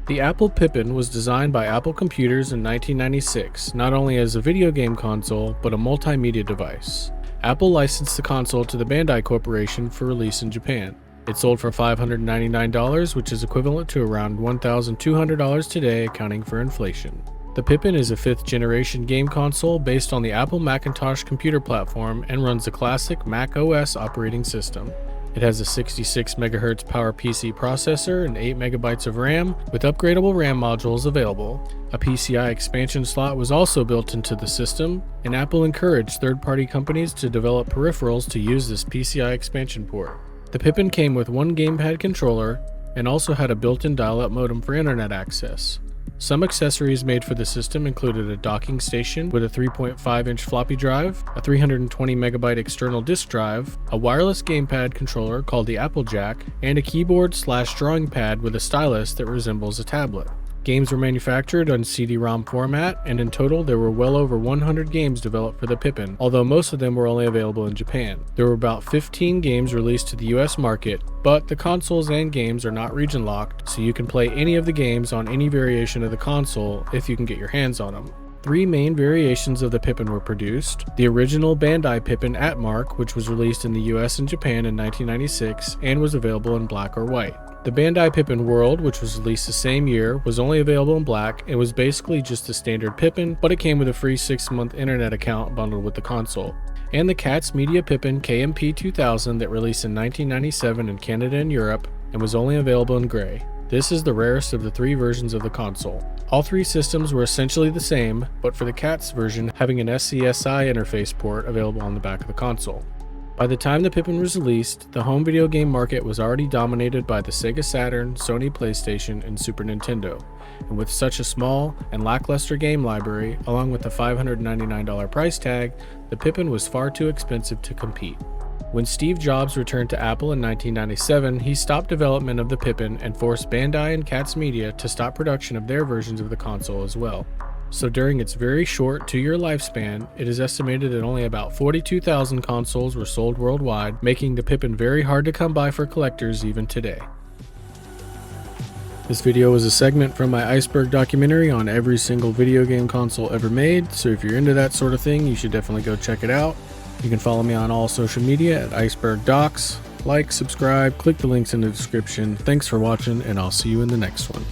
The Apple Pippin was designed by Apple Computers in 1996, not only as a video game console, but a multimedia device. Apple licensed the console to the Bandai Corporation for release in Japan. It sold for $599, which is equivalent to around $1,200 today, accounting for inflation. The Pippin is a 5th-generation game console based on the Apple Macintosh computer platform and runs the classic Mac OS operating system. It has a 66 MHz PowerPC processor and 8 MB of RAM, with upgradable RAM modules available. A PCI expansion slot was also built into the system, and Apple encouraged third-party companies to develop peripherals to use this PCI expansion port. The Pippin came with one gamepad controller and also had a built-in dial-up modem for internet access. Some accessories made for the system included a docking station with a 3.5-inch floppy drive, a 320 MB external disk drive, a wireless gamepad controller called the Apple Jack, and a keyboard/drawing pad with a stylus that resembles a tablet. Games were manufactured on CD-ROM format, and in total there were well over 100 games developed for the Pippin, although most of them were only available in Japan. There were about 15 games released to the US market, but the consoles and games are not region locked, so you can play any of the games on any variation of the console if you can get your hands on them. 3 main variations of the Pippin were produced: the original Bandai Pippin Atmark, which was released in the US and Japan in 1996 and was available in black or white. The Bandai Pippin World, which was released the same year, was only available in black and was basically just a standard Pippin, but it came with a free 6-month internet account bundled with the console. And the Cat's Media Pippin KMP 2000 that released in 1997 in Canada and Europe and was only available in gray. This is the rarest of the 3 versions of the console. All 3 systems were essentially the same, but for the Cat's version having an SCSI interface port available on the back of the console. By the time the Pippin was released, the home video game market was already dominated by the Sega Saturn, Sony PlayStation, and Super Nintendo, and with such a small and lackluster game library, along with the $599 price tag, the Pippin was far too expensive to compete. When Steve Jobs returned to Apple in 1997, he stopped development of the Pippin and forced Bandai and Cat's Media to stop production of their versions of the console as well. So during its very short 2-year lifespan, it is estimated that only about 42,000 consoles were sold worldwide, making the Pippin very hard to come by for collectors even today. This video was a segment from my Iceberg documentary on every single video game console ever made, so if you're into that sort of thing, you should definitely go check it out. You can follow me on all social media at IcebergDocs. Like, subscribe, click the links in the description. Thanks for watching, and I'll see you in the next one.